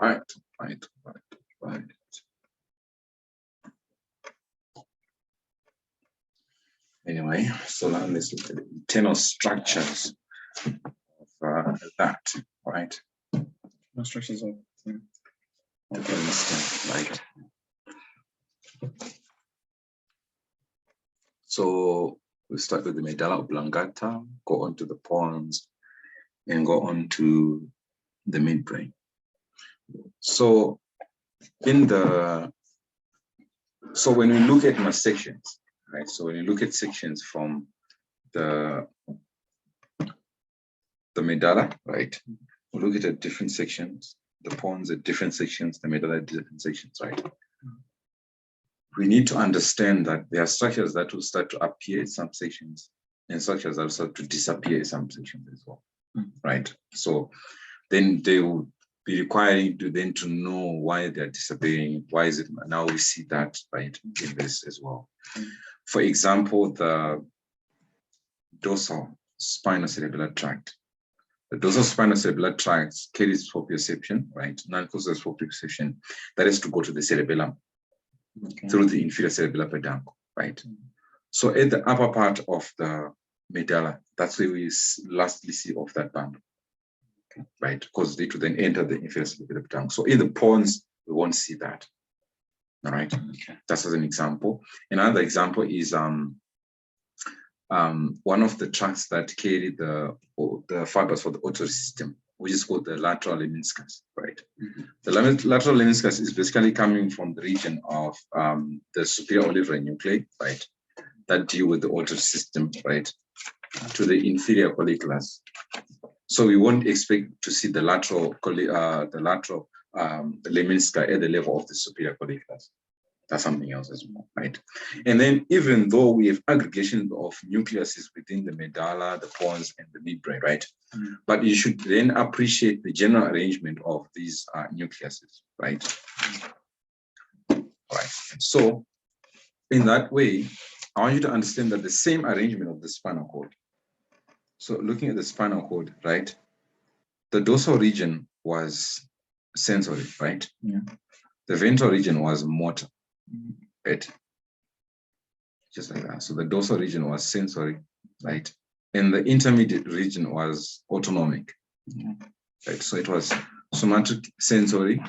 Right. Anyway, so now let's look at the internal structures of that, right? No structures of the brainstem, right? So we start with the medulla oblongata, go on to the pons, and go on to the midbrain. So when we look at my sections, right? So when you look at sections from the medulla, right? We look at different sections, the pons at different sections, the medulla at different sections, right? We need to understand that there are structures that will start to appear in some sections and structures that will start to disappear in some sections as well, right? So then they will be requiring to then to know why they're disappearing. Why is it now we see that, right, in this as well. For example, the dorsal spinocerebellar tract. The dorsal spinocerebellar tract carries proprioception, right? Non-causative proprioception that is to go to the cerebellum through the inferior cerebellar peduncle, right? So at the upper part of the medulla, that's where we lastly see of that bundle, right? Because they to then enter the inferior cerebellar peduncle. So in the pons, we won't see that. All right. That's as an example. Another example is one of the tracts that carry the fibers for the auditory system, which is called the lateral lemniscus, right? The lateral lemniscus is basically coming from the region of the superior auditory nuclei, right? That deal with the auditory system, right? To the inferior colliculus. So we won't expect to see the lateral lemniscus at the level of the superior colliculus. That's something else as well, right? And then even though we have aggregation of nucleuses within the medulla, the pons, and the midbrain, right? But you should then appreciate the general arrangement of these nucleuses, right? All right. So in that way, I want you to understand that the same arrangement of the spinal cord. So looking at the spinal cord, right? The dorsal region was sensory, right? The ventral region was motor. Right, just like that. So the dorsal region was sensory, right, and the intermediate region was autonomic, right. So it was somatic sensory,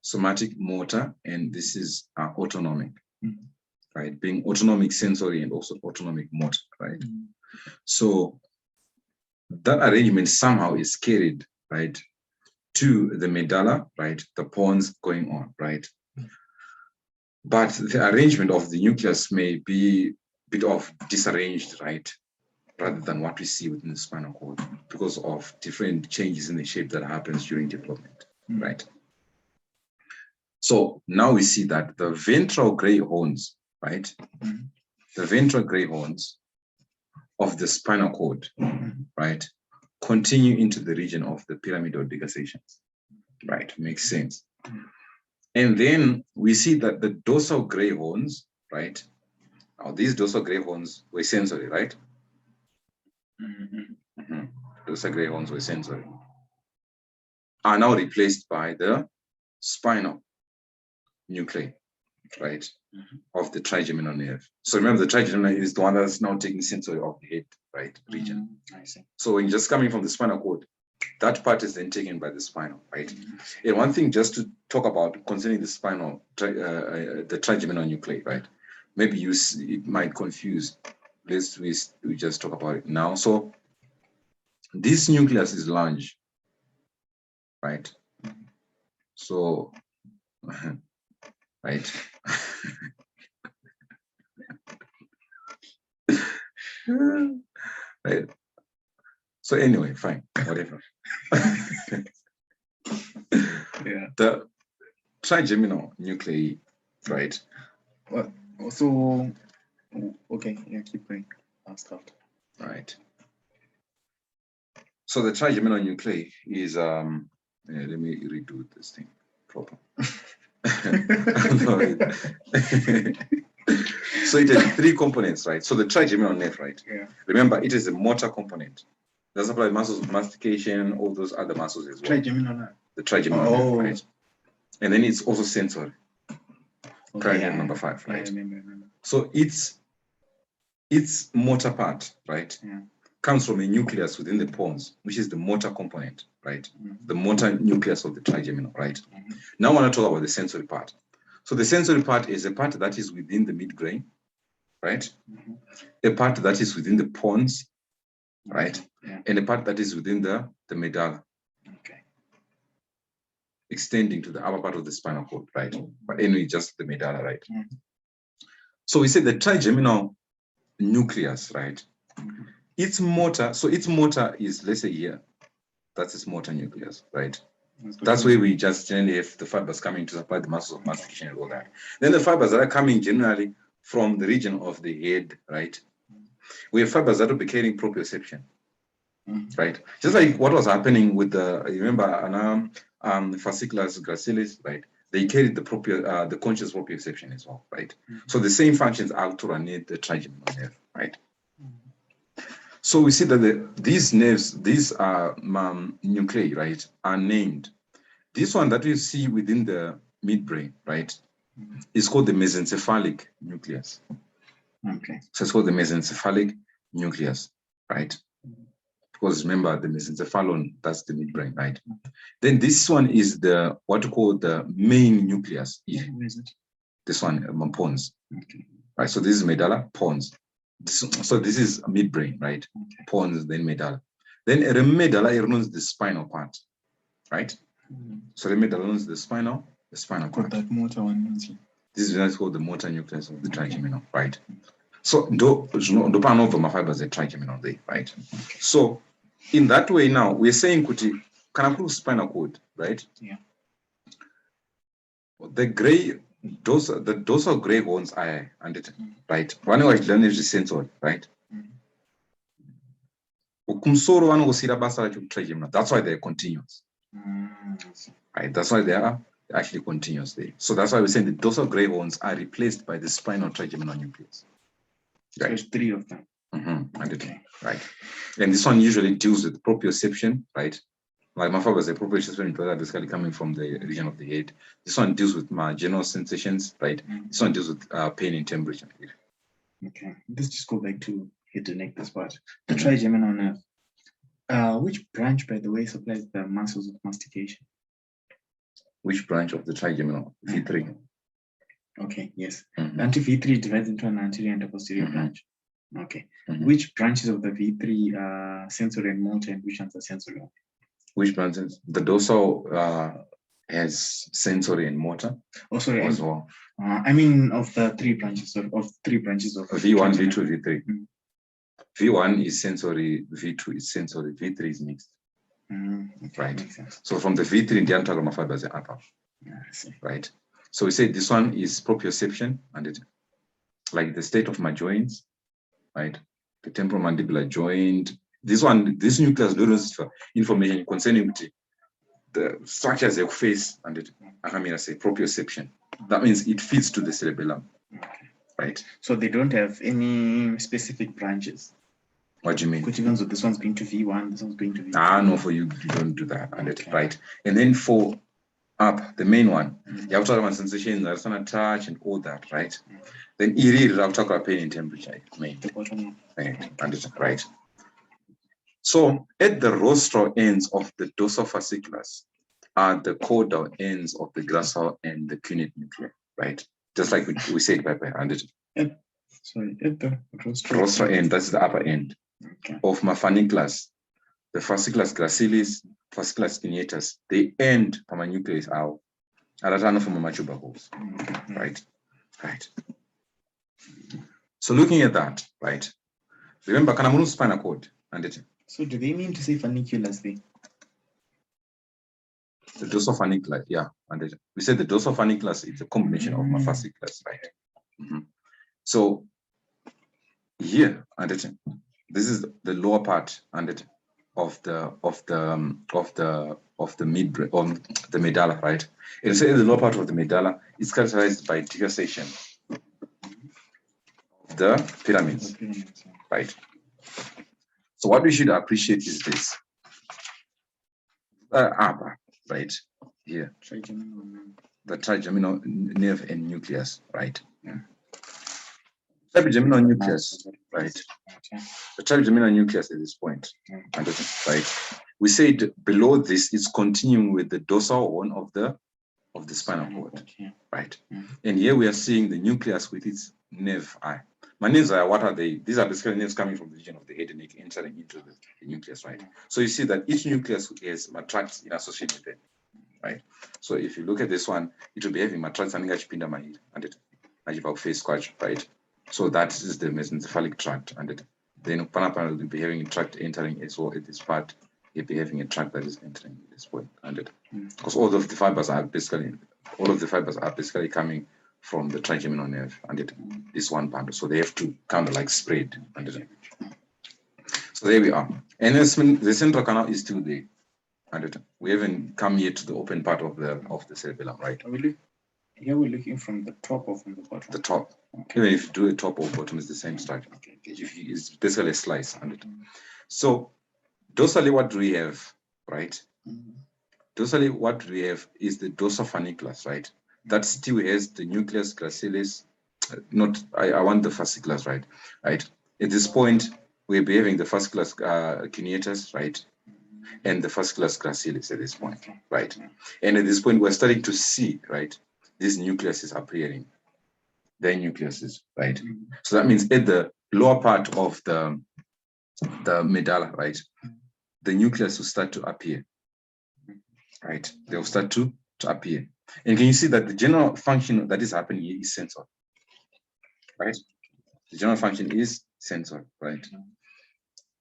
somatic motor, and this is autonomic, right, being autonomic sensory and also autonomic motor, right. So that arrangement somehow is carried, right, to the medulla, right, the pons going on, right. But the arrangement of the nucleus may be a bit of disarranged, right, rather than what we see within the spinal cord because of different changes in the shape that happens during development, right? So now we see that the ventral gray horns, right, the ventral gray horns of the spinal cord, right, continue into the region of the pyramidal decussations, right? Makes sense. And then we see that the dorsal gray horns, right? Now these dorsal gray horns were sensory, right? Dorsal gray horns were sensory. Are now replaced by the spinal nuclei, right? Of the trigeminal nerve. So remember, the trigeminal is the one that's now taking sensory of the head, right? Region. I see. So when you're just coming from the spinal cord, that part is then taken by the spinal, right? And one thing just to talk about concerning the spinal, the trigeminal nuclei, right? Maybe it might confuse. We just talk about it now. So this nucleus is large, right? So, right? Right. So anyway, fine, whatever. The trigeminal nuclei, right? Well, so, okay, yeah, keep going. I'll start. Right. So the trigeminal nuclei is let me redo this thing proper. So it has three components, right? So the trigeminal nerve, right? Yeah. Remember, it is a motor component. Does apply muscles of mastication, all those other muscles as well. Trigeminal nerve. The trigeminal nerve, right? And then it's also sensory. Okay, Cranial number 5, right? Yeah, I remember. So its motor part, right, comes from a nucleus within the pons, which is the motor component, right? The motor nucleus of the trigeminal, right? Now I want to talk about the sensory part. So the sensory part is a part that is within the midbrain, right? A part that is within the pons, right? And a part that is within the medulla. Okay. Extending to the upper part of the spinal cord, right? But anyway, just the medulla, right? So we say the trigeminal nucleus, right? Its motor, so its motor is, let's say here, that's its motor nucleus, right? That's where we just generally have the fibers coming to supply the muscles of mastication and all that. Then the fibers that are coming generally from the region of the head, right? We have fibers that will be carrying proprioception, right? Just like what was happening with the, remember, fasciculus gracilis, right? They carried the conscious proprioception as well, right? So the same functions are to run the trigeminal nerve, right? So we see that these nerves, these are nuclei, right, are named. This one that we see within the midbrain, right, is called the mesencephalic nucleus. Okay. So it's called the mesencephalic nucleus, right? Because remember the mesencephalon, that's the midbrain, right? Then this one is the what you call the main nucleus. Where is it? This one, pons. Okay. Right. So this is medulla, pons. So this is midbrain, right? Okay. Pons, then medulla. Then the medulla runs the spinal part, right? So the medulla runs the spinal part. That motor one. This is called the motor nucleus of the trigeminal, right? So do panova fibers are trigeminal there, right? So in that way now we're saying kuti kana spinal cord, right? Yeah. The dorsal gray horns are and it, right? One was learning the sensory, right? Ukumsoro one was trigeminal. That's why they're continuous. Right? That's why they are actually continuous there. So that's why we're saying the dorsal gray horns are replaced by the spinal trigeminal nucleus. Right. So there's 3 of them. Okay. Right. And this one usually deals with proprioception, right? Like my fibers, the proprioception are basically coming from the region of the head. This one deals with my general sensations, right? This one deals with pain and temperature. Okay. Let's just go back to head to neck, this part. The trigeminal nerve. Which branch, by the way, supplies the muscles of mastication? Which branch of the trigeminal? V3. Okay, yes. The anti-V3 divides into an anterior and a posterior branch. Okay. Which branches of the V3 are sensory and motor, and which ones are sensory? Which branches? The dorsal has sensory and motor. Oh, sorry. As well. I mean, of the 3 branches of V1, V2, V3. V1 is sensory, V2 is sensory, V3 is mixed. Okay, right? So from the V3, the antagonal fibers are upper. Right. So we say this one is proprioception, and it like the state of my joints, right? The temporomandibular joint. This nucleus delivers for information concerning the structures of face, and it, I say proprioception. That means it feeds to the cerebellum. Right. So they don't have any specific branches. What do you mean? So this one's going to V1, this one's going to V2. No, for you don't do that. And it, right. And then for up, the main one, you have to talk about sensations, that's not touch and all that, right? Then you have to talk about pain and temperature, main. Right. And it's right. So at the rostral ends of the dorsal fasciculus are the caudal ends of the grassal and the cunate nuclei, right? Just like we said, and it. At the rostral end, that's the upper end of my funiculus. The fasciculus gracilis, fasciculus cuneatus, they end from a nucleus out. And from my tubercles. Right. Right. So looking at that, right? Remember, Kanamunu spinal cord and it. So do they mean to say funiculus there? The dorsal funiculus, yeah. And we said the dorsal funiculus is a combination of my fasciculus, right? So here, and it, this is the lower part and it of the midbrain, the medulla, right? And so the lower part of the medulla is characterized by decussation of the pyramids, right? So what we should appreciate is this. Right? here. Trigeminal nerve. The trigeminal nerve and nucleus, right? Yeah. Trigeminal nucleus, right? Okay. The trigeminal nucleus at this point, right? We said below this is continuing with the dorsal horn of the spinal cord, right? And here we are seeing the nucleus with its nerve eye. My nerves are, what are they? These are basically nerves coming from the region of the head and neck entering into the nucleus, right? So you see that each nucleus has tracts in association with it, right? So if you look at this one, it will be having tracts and face squash, right? So that is the mesencephalic tract, and then Panapana will be having a tract entering as well at this part. You'll be having a tract that is entering at this point, and because all of the fibers are basically coming from the trigeminal nerve, and this one part, so they have to kind of like spread. So there we are, and the central canal is still there, and we haven't come yet to the open part of the cerebellum, right? Here we're looking from the top or from the bottom? The top. Okay. Even if you do a top or bottom, it's the same structure. Okay. It's basically a slice. So dorsally, what do we have, right? Dorsally, what we have is the dorsal funiculus, right? That still has the nucleus gracilis. I want the fasciculus, right? Right. At this point, we're having the fasciculus cuneatus, right? And the fasciculus gracilis at this point, right? And at this point, we're starting to see, right? This nucleus is appearing. Their nucleuses, right? So that means at the lower part of the medulla, right? The nucleus will start to appear, right? They will start to appear. And can you see that the general function that is happening here is sensor, right? The general function is sensor, right?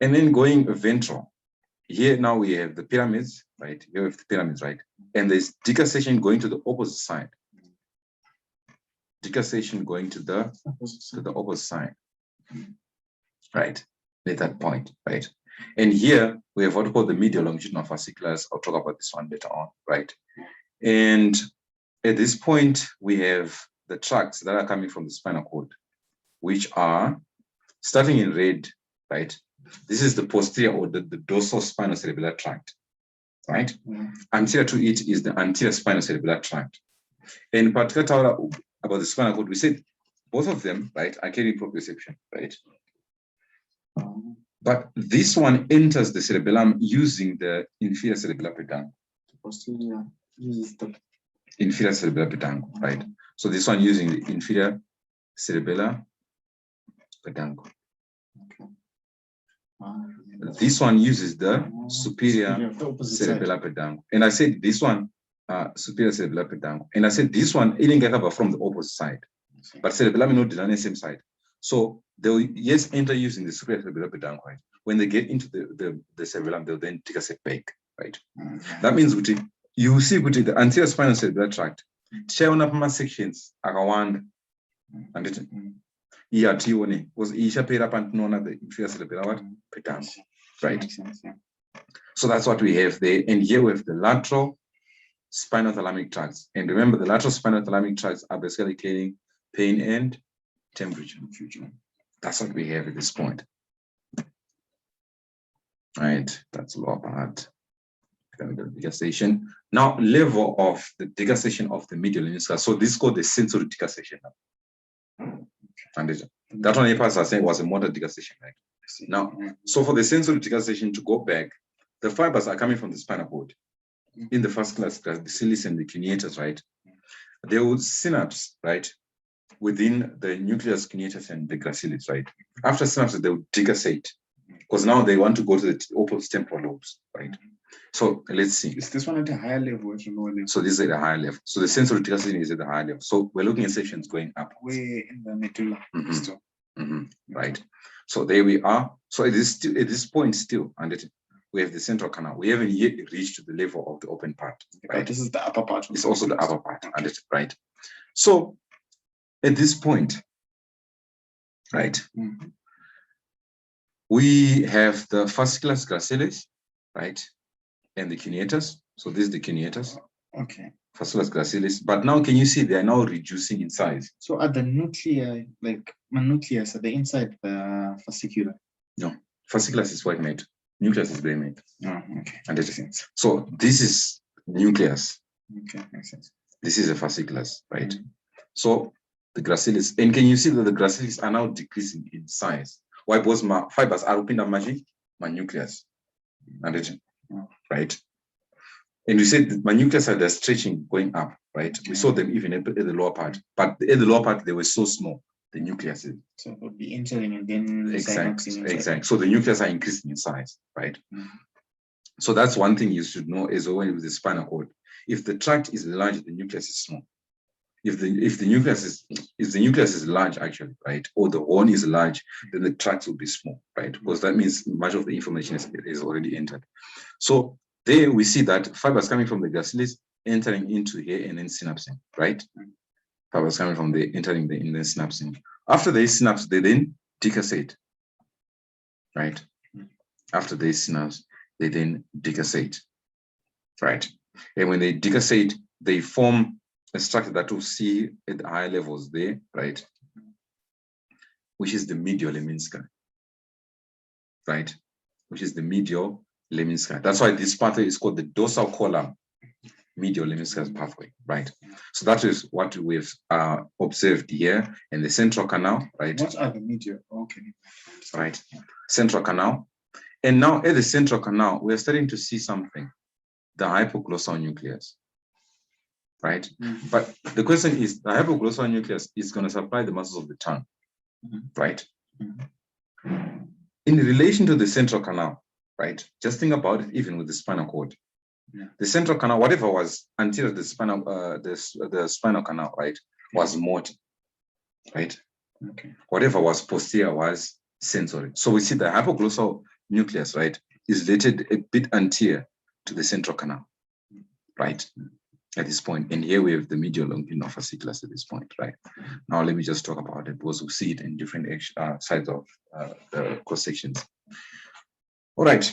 And then going ventral. Here now we have the pyramids, right? Here we have the pyramids, right? And there's decussation going to the opposite side. Decussation going to the opposite side, right? At that point, right? And here we have what we call the medial longitudinal fasciculus. I'll talk about this one later on, right? And at this point, we have the tracts that are coming from the spinal cord, which are starting in red, right? This is the posterior or the dorsal spinocerebellar tract, right? Anterior to it is the anterior spinocerebellar tract. And particularly about the spinal cord, we said both of them, right, are carrying proprioception, right? But this one enters the cerebellum using the inferior cerebellar peduncle. The posterior uses the inferior cerebellar peduncle, right? So this one using the inferior cerebellar peduncle. This one uses the superior cerebellar peduncle. And I said this one, superior cerebellar peduncle. And I said this one, it didn't get up from the opposite side. But cerebellum not on the same side. So they'll enter using the superior cerebellar peduncle, right? When they get into the cerebellum, they'll then take a step back, right? That means you see the anterior spinal cerebellar tract. Share one of my sections, Agawand, and it was Isha paid up and known as the inferior cerebellar peduncle, right? So that's what we have there. And here we have the lateral spinothalamic tracts. And remember, the lateral spinothalamic tracts are basically carrying pain and temperature. That's what we have at this point. Right, that's lower part. Decussation. Now, level of the decussation of the medial lemniscus. So this is called the sensory decussation. And that one, I saying, was a motor decussation, right? Now, so for the sensory decussation to go back, the fibers are coming from the spinal cord in the fasciculus gracilis and the cuneatus, right? They will synapse, right, within the nucleus cuneatus and the gracilis, right? After synapse, they will decussate because now they want to go to the opposite temporal lobes, right? So let's see. Is this one at a higher level or at a lower level? So this is at a higher level. So the sensory decussation is at a higher level. So we're looking at sections going up. Way in the medulla. Right. So there we are. So at this point still, and we have the central canal. We haven't yet reached to the level of the open part. Right. But this is the upper part. It's also the upper part, and right. So at this point, right, we have the fasciculus gracilis, right, and the cuneatus. So this is the cuneatus. Okay. Fasciculus gracilis. But now can you see they are now reducing in size? So at the nuclei, like my nucleus, are they inside the fascicula? No. Fasciculus is white matter. Nucleus is gray matter. Oh, okay. And so this is nucleus. Okay, makes sense. This is a fasciculus, right? So the gracilis, and can you see that the gracilis are now decreasing in size? Why? Because my fibers are open up my nucleus, right? And you said that my nucleus are stretching going up, right? We saw them even at the lower part, but at the lower part they were so small. The nucleus is so it would be entering and then exactly. So the nucleus are increasing in size, right? So that's one thing you should know is when with the spinal cord. If the tract is large, the nucleus is small. If the nucleus is large actually, right, or the horn is large, then the tract will be small, right? Because that means much of the information is already entered. So there we see that fibers coming from the gracilis entering into here and then synapsing, right? Fibers coming from the entering the and then synapsing. After they synapse, they then decussate, right? After they synapse, they then decussate, right? And when they decussate, they form a structure that we'll see at the higher levels there, right? Which is the medial lemniscus, right? Which is the medial lemniscus. That's why this pathway is called the dorsal column medial lemniscus pathway, right? So that is what we've observed here in the central canal, right? What are the medial? Okay. Right, central canal. And now at the central canal, we're starting to see something, the hypoglossal nucleus. Right? But the question is, the hypoglossal nucleus is going to supply the muscles of the tongue, right? In relation to the central canal, right? Just think about it, even with the spinal cord. The central canal, whatever was anterior to the spinal canal, right, was motor, right? Okay. Whatever was posterior was sensory. So we see the hypoglossal nucleus, right, is related a bit anterior to the central canal, right? At this point, and here we have the medial longitudinal fasciculus at this point, right? Now let me just talk about it because we see it in different sides of the cross sections. All right,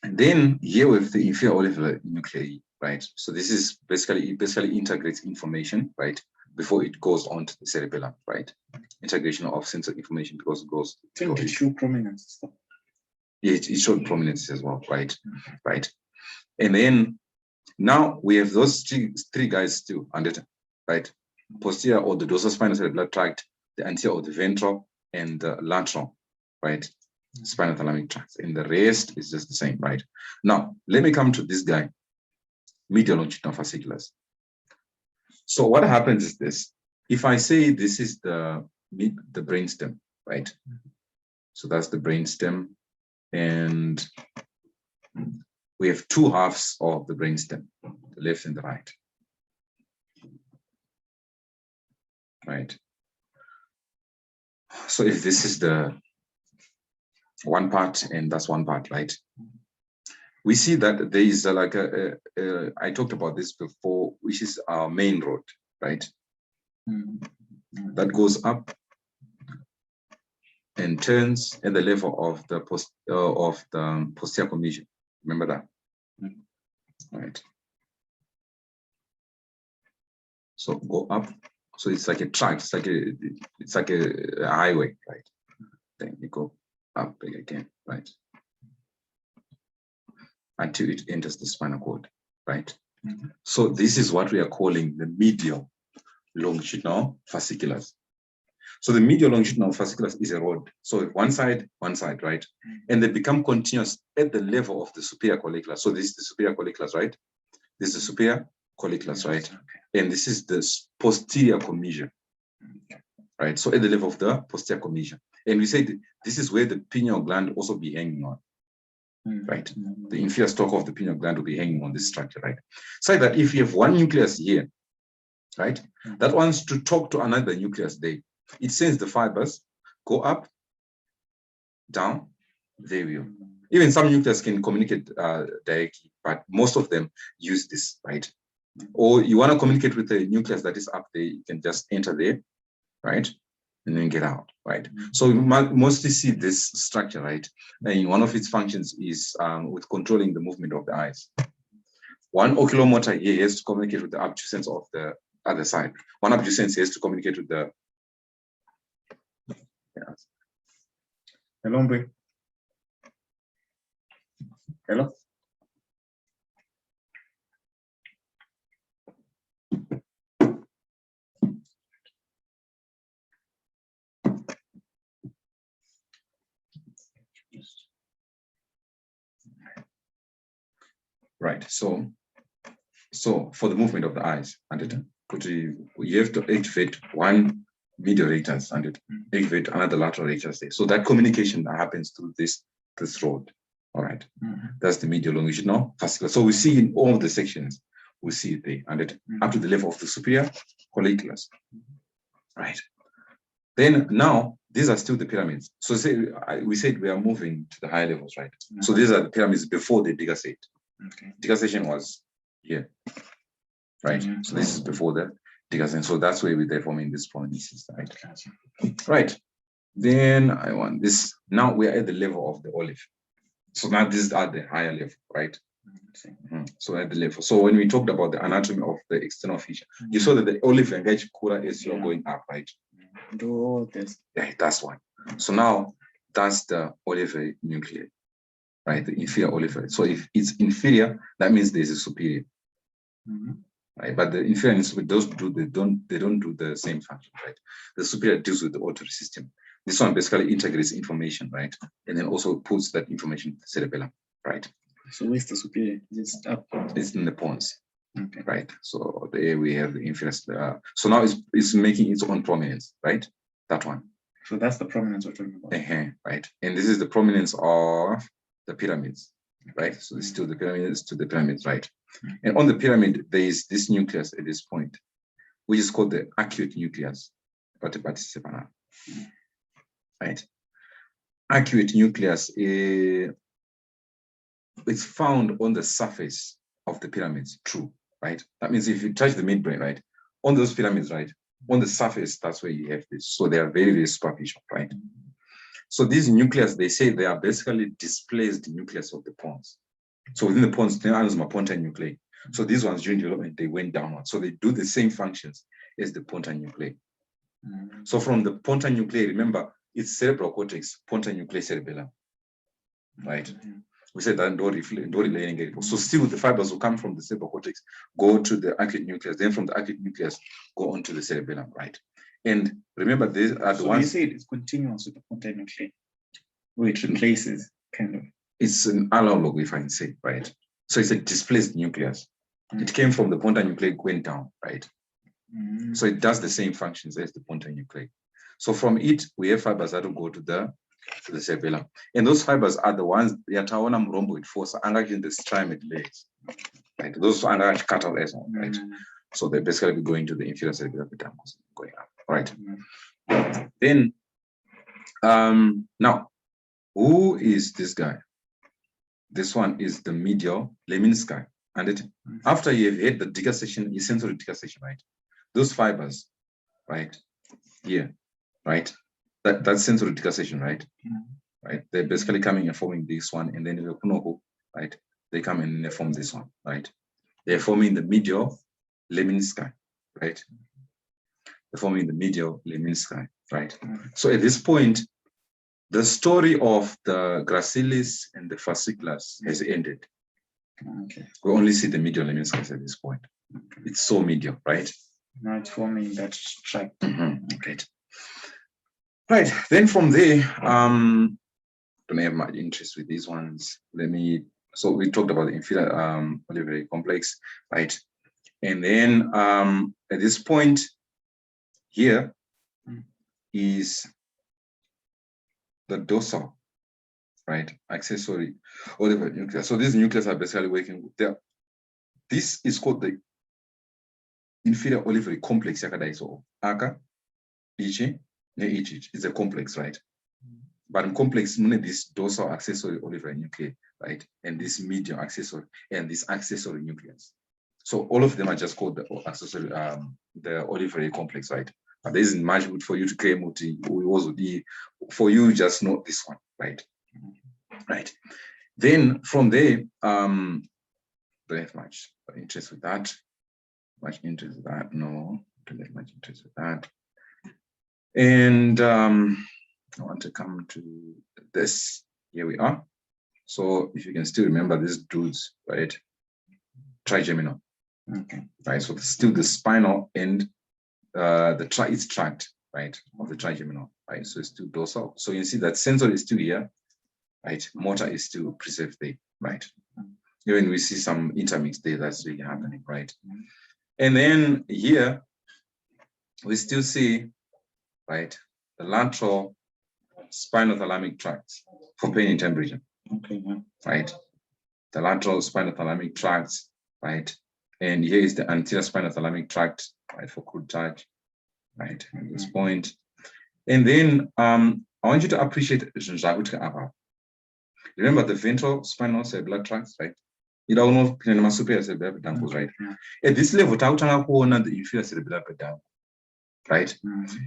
and then here we have the inferior olicular nuclei, right? So this is basically integrates information, right, before it goes on to the cerebellum, right? Integration of sensory information because it goes. To show prominence. It showed prominence as well, right? Right, and then. Now we have those three guys still under, right? Posterior or the dorsal spinal cerebellar tract, the anterior or the ventral, and the lateral, right? Spinal thalamic tract. And the rest is just the same, right? Now, let me come to this guy, medial longitudinal fasciculus. So what happens is this. If I say this is the brainstem, right? So that's the brainstem, and we have two halves of the brainstem, the left and the right. Right. So if this is the one part and that's one part, right? We see that there is like I talked about this before, which is our main road, right? That goes up and turns at the level of the posterior commissure. Remember that, right? So go up. So it's like a track. It's like a highway, right? Then you go up again, right? Until it enters the spinal cord, right? So this is what we are calling the medial longitudinal fasciculus. So the medial longitudinal fasciculus is a rod. So one side, right? And they become continuous at the level of the superior colliculus. So this is the superior colliculus, right? This is the superior colliculus, right? And this is the posterior commissure, right? So at the level of the posterior commissure. And we say this is where the pineal gland also be hanging on, right? The inferior stalk of the pineal gland will be hanging on this structure, right? So that if you have one nucleus here, right, that wants to talk to another nucleus there, it sends the fibers, go up, down, there we go. Even some nucleus can communicate directly, but most of them use this, right? Or you want to communicate with the nucleus that is up there, you can just enter there, right? And then get out, right? So you mostly see this structure, right? And one of its functions is with controlling the movement of the eyes. One oculomotor here has to communicate with the abducens of the other side. One abducens has to communicate with the... Hello, Mbe. Hello. right? So for the movement of the eyes, and you have to activate one medial rectus and activate another lateral rectus there. So that communication that happens through this rod. All right, that's the medial longitudinal fasciculus. So we see in all the sections, we see it there, and up to the level of the superior colliculus. Right. Then now these are still the pyramids. So we said we are moving to the higher levels, right? So these are the pyramids before the decussate. Okay. Decussation was here, right? So this is before the decussation. So that's where they're forming this prominences, right? Right. Then I want this. Now we are at the level of the olive. So now these are the higher level, right? So at the level. So when we talked about the anatomy of the external feature, you saw that the olive engaged cooler as you're going up, right? Do this. Yeah, that's one. So now that's the olivary nuclei, right? The inferior olivary. So if it's inferior, that means there's a superior. Right? But the inferior and superior, they don't do the same function, right? The superior deals with the auditory system. This one basically integrates information, right? And then also puts that information in the cerebellum, right? So where's the superior? Just up. It's in the pons. Okay. Right. So there we have the inferior. So now it's making its own prominence, right? That one. So that's the prominence we're talking about. Right. And this is the prominence of the pyramids, right? So it's still the pyramids, right? And on the pyramid, there is this nucleus at this point, which is called the acute nucleus. Right. Acute nucleus it's found on the surface of the pyramids, true, right? That means if you touch the midbrain, right, on those pyramids, right, on the surface, that's where you have this. So they are very, very superficial, right? So these nucleus, they say they are basically displaced nucleus of the pons. So within the pons, there are pontine nuclei. So these ones during development, they went downward. So they do the same functions as the pontine nuclei. So from the pontine nuclei, remember, it's cerebral cortex, pontine nuclei, cerebellum, right? We said that so still the fibers will come from the cerebral cortex, go to the acute nucleus, then from the acute nucleus, go on to the cerebellum, right? And remember, these are the ones. So you say it's continuous with the pontine nuclei, where it replaces, kind of. It's an analog, if I can say, right? So it's a displaced nucleus. It came from the pontine nuclei, went down, right? So it does the same functions as the pontine nuclei. So from it, we have fibers that will go to the cerebellum. And those fibers are the ones that are on rhomboid force, in the strimate layers. Right? Those are cut out as well, right? So they basically be going to the inferior cerebellar peduncles, going up. Right. Then now, who is this guy? This one is the medial lemniscus. And after you've had the decussation, sensory decussation, right? Those fibers, right? Here, right? That's sensory decussation, right? Right. They're basically coming and forming this one, and then the kunoku, right? They come and they form this one, right? They're forming the medial lemniscus, right? They're forming the medial lemniscus, right? So at this point, the story of the gracilis and the fasciculus has ended. Okay. We only see the medial lemniscus at this point. It's so medial, right? Now it's forming that tract. Right. Right. Then from there, don't have much interest with these ones. So we talked about the inferior olivary complex, right? And then at this point here is the dorsal, right? Accessory olivary nucleus. So these nucleus are basically working with them. This is called the inferior olivary complex. So aka, ichi, it's a complex, right? But in complex, this dorsal accessory olivary nuclei, right? And this medial accessory and this accessory nucleus. So all of them are just called the accessory, the olivary complex, right? But there isn't much good for you to claim what it was for you, just know this one, right? Right. Then from there, don't have much interest with that. Much interest with that? No, don't have much interest with that. And I want to come to this. Here we are. So if you can still remember these dudes, right? Trigeminal. Okay. Right. So still the spinal and its tract, right, of the trigeminal, right? So it's still dorsal. So you see that sensory is still here, right? Motor is still preserved there, right? Even we see some intermix there that's really happening, right? And then here, we still see, right, the lateral spinothalamic tracts for pain and temperature. Okay, yeah. Right? The lateral spinothalamic tracts, right? And here is the anterior spinothalamic tract, right, for crude touch, right, at this point. And then I want you to appreciate remember the ventral spinal cerebellar tracts, right? You don't know the superior cerebellar peduncles, right? At this level, the inferior cerebellar peduncle, right?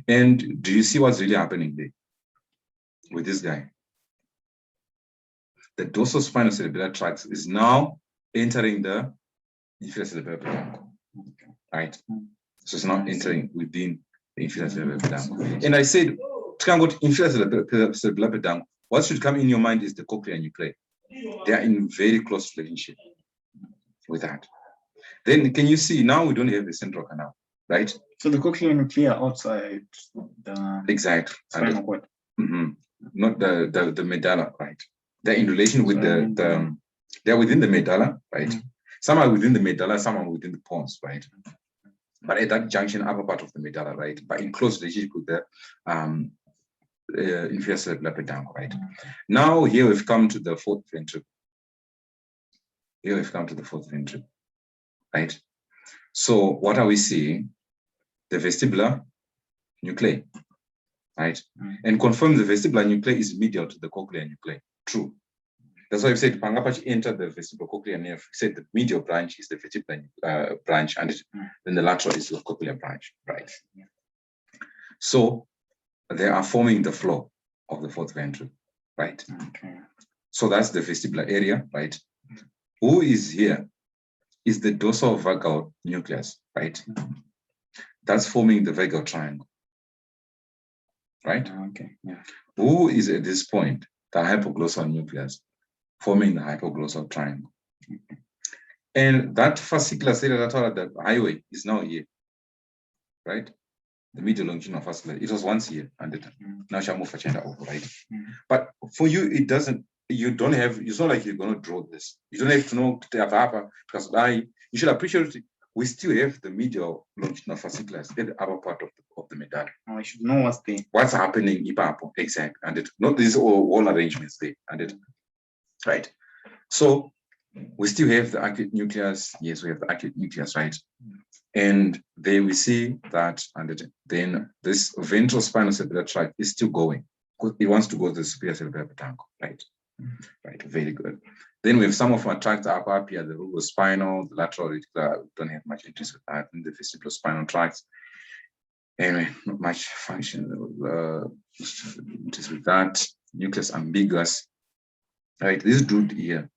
And do you see what's really happening there with this guy? The dorsal spinal cerebellar tract is now entering the inferior cerebellar peduncle, right? So it's now entering within the inferior cerebellar peduncle. And I said, inferior cerebellar peduncle, what should come in your mind is the cochlea and nuclei. They are in very close relationship with that. Then can you see now we don't have the central canal, right? So the cochlea and nuclei are outside the exactly spinal cord. Not the medulla, right? They're in relation with they're within the medulla, right? Some are within the medulla, some are within the pons, right? But at that junction, upper part of the medulla, right? But in close relationship with the inferior cerebellar peduncle, right? Now here we've come to the fourth ventricle. Here we've come to the fourth ventricle, right? So what are we seeing? The vestibular nuclei, right? And confirm the vestibular nuclei is medial to the cochlear nuclei. True. That's why we said Pangapachi entered the vestibulocochlear nerve. We said the medial branch is the vestibular branch, and then the lateral is the cochlear branch, right? So they are forming the floor of the fourth ventricle, right? Okay. So that's the vestibular area, right? Who is here is the dorsal vagal nucleus, right? That's forming the vagal triangle, right? Okay. Yeah. Who is at this point the hypoglossal nucleus, forming the hypoglossal triangle. And that fascicular lateral, the highway, is now here, right? The medial longitudinal fascicular. It was once here, and now right? But for you, it doesn't. You don't have. It's not like you're going to draw this. You don't have to know because you should appreciate it. We still have the medial longitudinal fasciculus at the upper part of the medulla. I should know what's happening. Exactly, and not these all arrangements there, and right. So we still have the acute nucleus. Yes, we have the acute nucleus, right? And there we see that, and then this ventral spinal cerebellar tract is still going. It wants to go to the superior cerebellar peduncle, right? Right, very good. Then we have some of our tracts up here, the rugospinal, the lateral reticular. Don't have much interest with that. And the vestibulospinal tracts. Anyway, not much function. Interest with that. Nucleus ambiguous. Right, this dude here.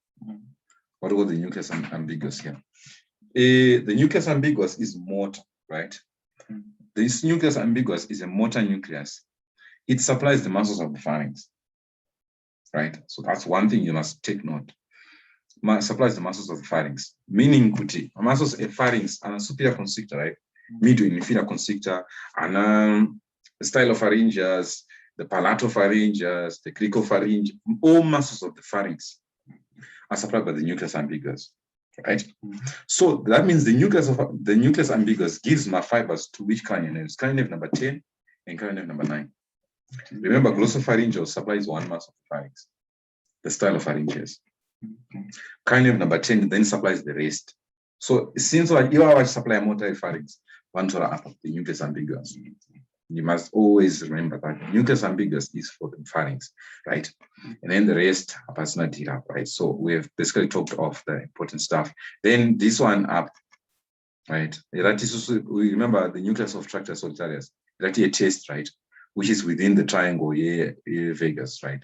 What about the nucleus ambiguous here? The nucleus ambiguous is motor, right? This nucleus ambiguous is a motor nucleus. It supplies the muscles of the pharynx, right? So that's one thing you must take note. Supplies the muscles of the pharynx, meaning kuti muscles of the pharynx and a superior constrictor, right? Middle and inferior constrictor, and stylopharyngeus, the palatopharyngeus, the cricopharyngeus, all muscles of the pharynx are supplied by the nucleus ambiguous, right? So that means the nucleus ambiguous gives my fibers to which cranial nerves? Cranial nerve number 10 and cranial nerve number 9. Remember, glossopharyngeal supplies one muscle of the pharynx, the stylopharyngeus. Cranial nerve number 10 then supplies the rest. So since you are supply motor pharynx, one to up the nucleus ambiguous. You must always remember that nucleus ambiguous is for the pharynx, right? And then the rest are personality up, right? So we've basically talked of the important stuff. Then this one up, right? That is also, we remember the nucleus of Tractus solitarius. That is a test, right? Which is within the triangle here, vagus, right?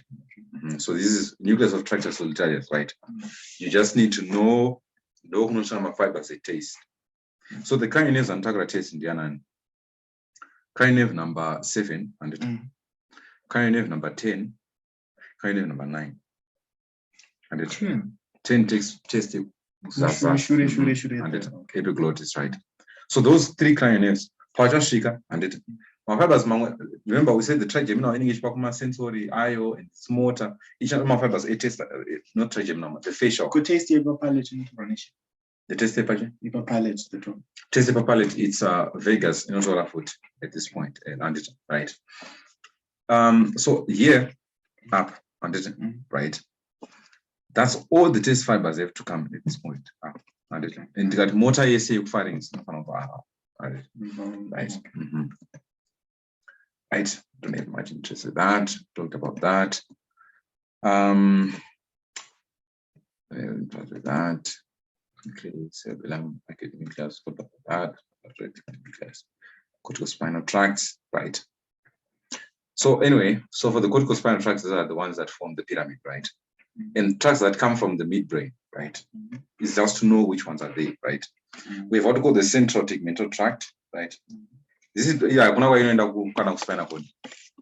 So this is nucleus of Tractus solitarius, right? You just need to know the fibers a taste. So the cranial nerves and antagonal taste in the cranial nerve number 7 and cranial nerve number 10, cranial nerve number 9. And 10 takes taste and epiglottis, right? So those three cranial nerves, and Fibers, remember we said the trigeminal English sensory, IO, and its motor. Each of my fibers, it is not trigeminal, the facial. Could taste the upper palate in pronation. The taste palate? Upper palate, the drum. Taste palate, it's Vegas, not all foot at this point, right? So here, up, right? That's all the taste fibers have to come at this point, up, and that motor you pharynx, right? Right, don't have much interest in that. Talked about that. That. Okay, cerebellum, academic class, talked about that. Corticospinal tracts, right? So anyway, so for the corticospinal tracts, these are the ones that form the pyramid, right? And tracts that come from the midbrain, right? It's just to know which ones are they, right? We have what we call the central tegmental tract, right? This is you end up kind of spinal cord,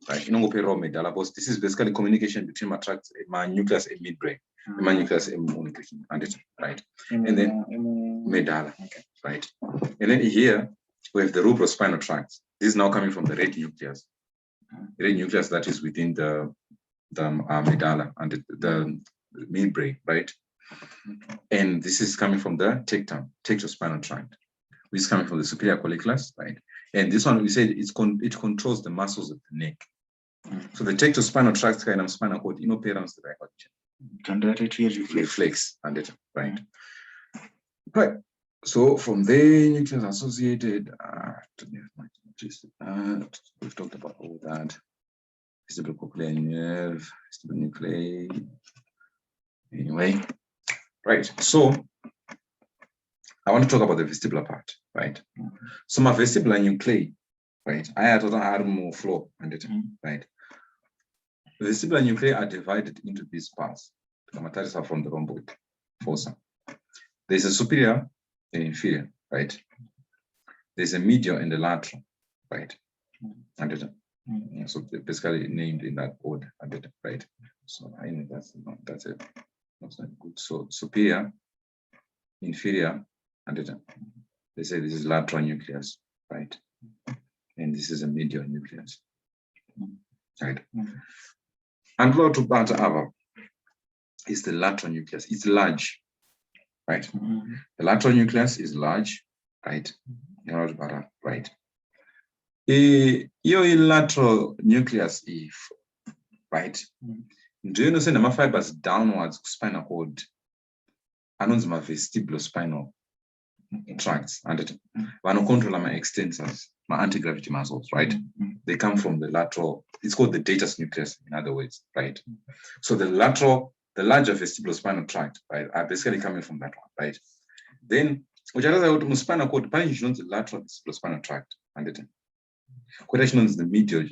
right? Medulla. This is basically communication between my tracts, my nucleus and midbrain, my nucleus and right? And then medulla, right? And then here we have the rubrospinal tract. This is now coming from the red nucleus. The red nucleus that is within the medulla and the midbrain, right? And this is coming from the tectospinal tract, which is coming from the superior colliculus, right? And this one we said it controls the muscles of the neck. So the tectospinal tract kind of spinal cord, parents the right reflex and it, right? Right. So from there, nucleus associated. We've talked about all that. Vestibulocochlear nerve, vestibular nuclei. Anyway, right. So I want to talk about the vestibular part, right? So my vestibular nuclei, right? I had more flow and it, right? The vestibular nuclei are divided into these parts. From the rhomboid fossa. There's a superior and inferior, right? There's a medial and a lateral, right? And it, so basically named in that order, right? So I know that's it. That's not good. So superior, inferior, and they say this is lateral nucleus, right? And this is a medial nucleus, right? And what about is the lateral nucleus? It's large, right? The lateral nucleus is large, right? Right. Your lateral nucleus, right? Do you know say the fibers downwards spinal cord? And my vestibulospinal tracts and one control my extensors, my anti-gravity muscles, right? They come from the lateral. It's called the datus nucleus, in other words, right? So the larger vestibulospinal tract, right, are basically coming from that one, right? Then, which other spinal cord, the lateral vestibulospinal tract, and it. What known as the medial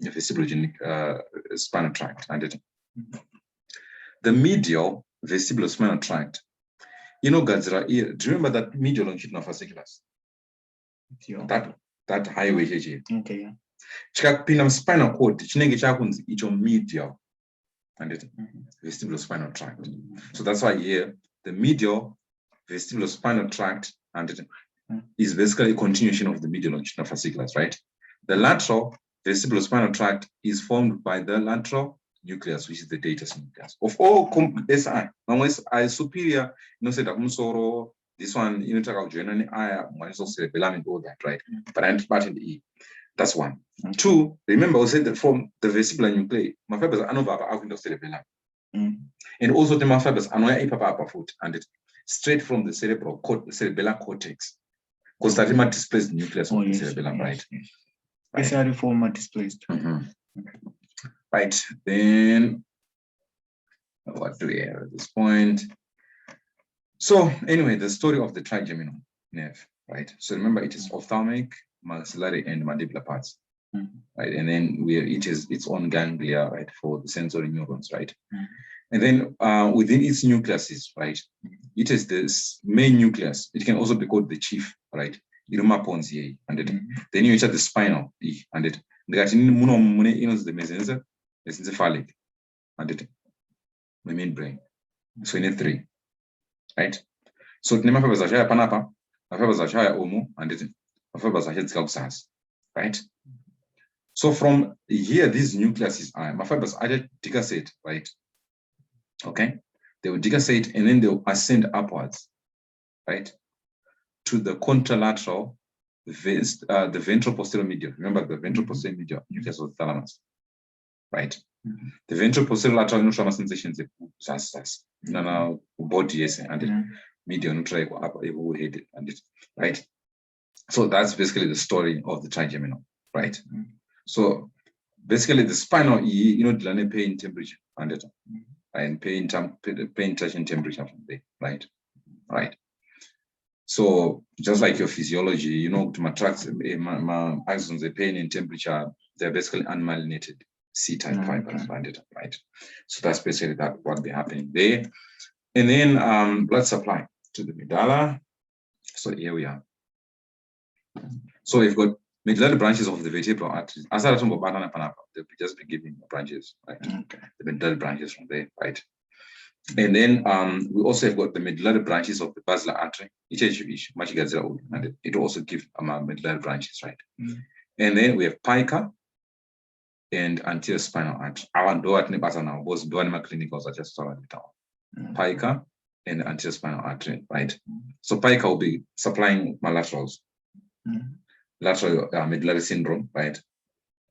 vestibular spinal tract, and it. The medial vestibulospinal tract. Gadzira, do you remember that medial longitudinal fasciculus? That highway here. Okay, yeah. Chikapinda spinal cord, chinenge chakunzi icho medial and it vestibulospinal tract. So that's why here the medial vestibulospinal tract and it is basically a continuation of the medial longitudinal fasciculus, right? The lateral vestibulospinal tract is formed by the lateral nucleus, which is the datus nucleus. Of all SI, unless I superior, say that musoro, this one, one is also cerebellum and all that, right? But I'm part in the E. That's one. Two, remember I said that from the vestibular nuclei, my fibers are not out in the cerebellum. And also the my fibers are not upper foot and it straight from the cerebellar cortex. Because that displays the nucleus of the cerebellum, right? Yes, I reformer displaced. Right, then what do we have at this point? So anyway, the story of the trigeminal nerve, right? So remember it is ophthalmic, maxillary, and mandibular parts, right? And then it is its own ganglia, right, for the sensory neurons, right? And then within its nucleuses, right, it is this main nucleus. It can also be called the chief, right? Pons here, and then you enter the spinal, and it the mesencephalic, and it the main brain. So in a 3, right? So the fibers are panapa, fibers are omu, and it fibers are heads. right? So from here, these nucleuses are, my fibers either decussate, right? Okay, they will decussate and then they'll ascend upwards, right? To the contralateral, the ventral posterior medial. Remember the ventral posterior medial nucleus of the thalamus, right? The ventral posterior lateral neutral sensations, body, yes, and medial neutral upper head, and it, right? So that's basically the story of the trigeminal, right? So basically the spinal E, the pain temperature and pain touching temperature from there, right? Right. So just like your physiology, to my tracts, my axons, the pain and temperature, they're basically unmyelinated C-type fibers, right? So that's basically what be happening there. And then blood supply to the medulla. So here we are. So we've got medullary branches of the vertebral arteries. They'll just be giving branches, right? Okay. The medullary branches from there, right? And then we also have got the medullary branches of the basilar artery. And it also gives medullary branches, right? And then we have pica and anterior spinal artery. Clinicals are just talking about pica and anterior spinal artery, right? So pica will be supplying my laterals. Lateral medullary syndrome, right?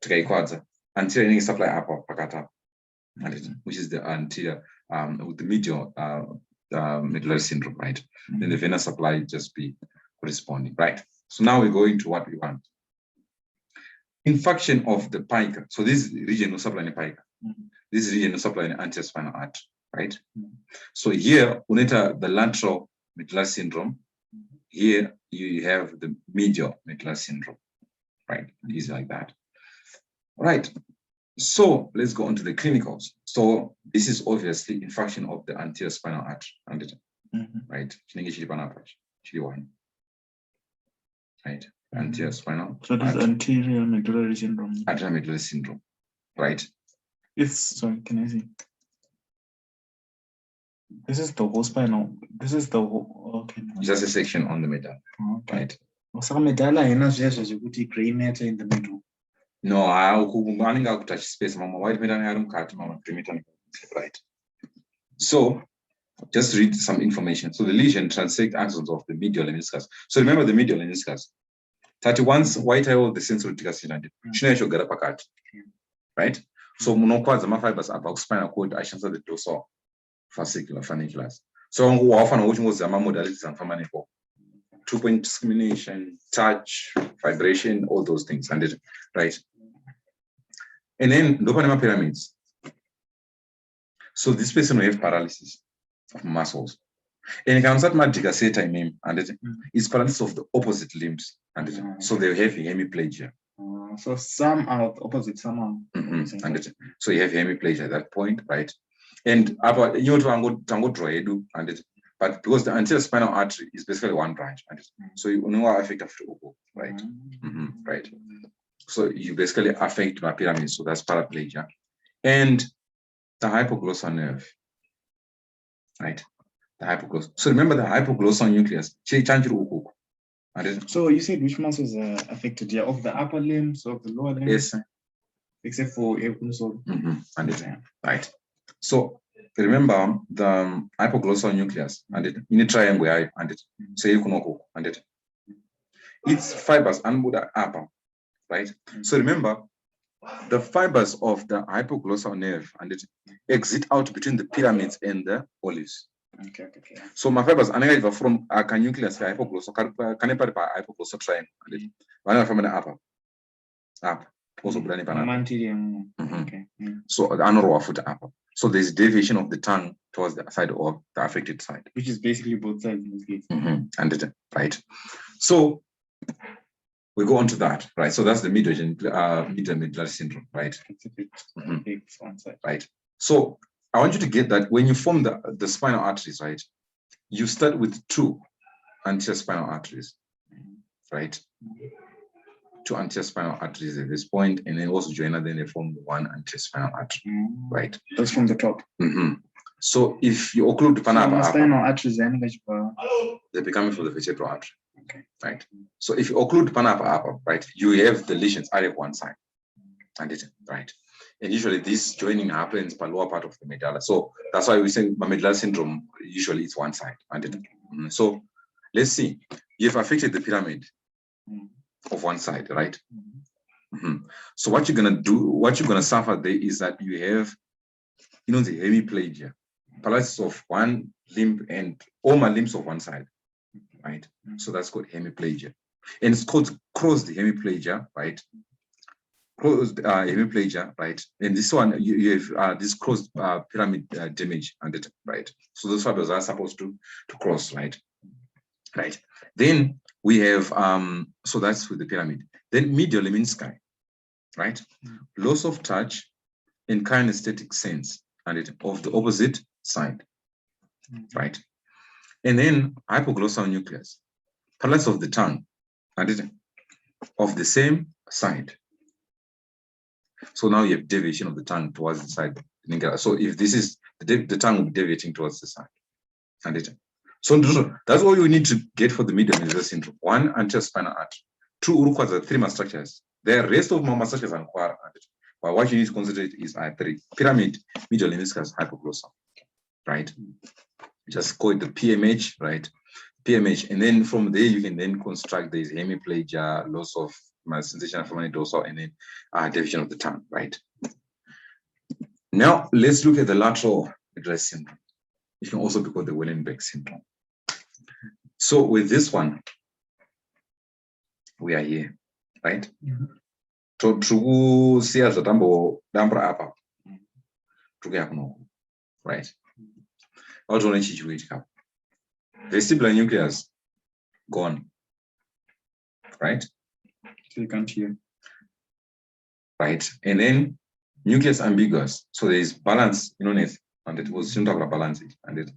Anterior supply upper pakata, which is the anterior with the medial medullary syndrome, right? Then the venous supply just be corresponding, right? So now we go into what we want. Infarction of the pica. So this region will supply the pica. This region will supply the anterior spinal artery, right? So here, we enter the lateral medullary syndrome. Here you have the medial medullary syndrome, right? It is like that. Right. So let's go on to the clinicals. So this is obviously infarction of the anterior spinal artery, right? Right. Anterior spinal. So this anterior medullary syndrome. Anterior medullary syndrome, right? It's sorry, can I see? This is the whole spinal. This is the whole. Okay. Just a section on the medulla, right? So medulla is gray matter in the middle. No, I touch space. Right. So just read some information. So the lesion transect axons of the medial lemniscus. So remember the medial lemniscus. 31 white eye the sensory decussation. Right? So monokwads fibers about spinal cord actions of the dorsal fascicular funiculus. So often which was the modalities and family 2-point discrimination, touch, vibration, all those things, right? And then Neuroanatomy pyramids. So this person will have paralysis of muscles. And it can start decussate, it's paralysis of the opposite limbs. So they have hemiplegia. So some are opposite, some are. So you have hemiplegia at that point, right? And but because the anterior spinal artery is basically one branch, so you know affect after right? Right. So you basically affect my pyramid, so that's paraplegia. And the hypoglossal nerve, right? The hypoglossal. So remember the hypoglossal nucleus. So you said which muscles are affected here? Of the upper limbs, of the lower limbs? Yes. Except for right. So remember the hypoglossal nucleus in a triangle so you can it's fibers and the upper, right? So remember the fibers of the hypoglossal nerve exit out between the pyramids and the olives. Okay. So my fibers are from a nucleus hypoglossal hypoglossal triangle one from the upper up also okay. So the annual foot upper. So there's deviation of the tongue towards the side of the affected side, which is basically both sides in this case. Right. So we go on to that, right? So that's the medial medullary syndrome, right? Right. So I want you to get that when you form the spinal arteries, right? You start with 2 anterior spinal arteries, right? 2 anterior spinal arteries at this point, and then also join, then they form 1 anterior spinal artery, right? That's from the top. So if you occlude the spinal arteries, they're becoming from the vertebral artery. Okay. Right. So if you occlude upper, right, you have the lesions are at one side. And it, right. And usually this joining happens by lower part of the medulla. So that's why we say medullary syndrome, usually it's one side. And it, so let's see. You've affected the pyramid of one side, right? So what you're gonna do, what you're gonna suffer there is that you have, the hemiplegia, paralysis of one limb and all my limbs of one side, right? So that's called hemiplegia, and it's called crossed hemiplegia, right? Closed hemiplegia, right? And this one you have this crossed pyramid damage under it, right? So those fibers are supposed to cross, right? Right. Then we have so that's with the pyramid. Then medial lemnisci, right? Loss of touch and kinesthetic sense and it of the opposite side, right? And then hypoglossal nucleus, paralysis of the tongue and it of the same side. So now you have deviation of the tongue towards the side. So if this is the tongue will be deviating towards the side. And it. So that's all you need to get for the medial lemniscal syndrome. One, anterior spinal artery. Two, urukwazza 3 muscle structures. The rest of my muscle structures are quite. But what you need to concentrate is I3. Pyramid, medial lemniscus, hypoglossal. Right? Just call it the PMH, right? PMH. And then from there you can then construct this hemiplegia, loss of my sensation of my dorsal, and then deviation of the tongue, right? Now let's look at the lateral address syndrome. It can also be called the Wallenberg syndrome. So with this one, we are here, right? To see as a dambo apa, right? Vestibular nucleus gone, right? So you can't hear. Right, and then nucleus ambiguous. So there is balance, and it was about balance and it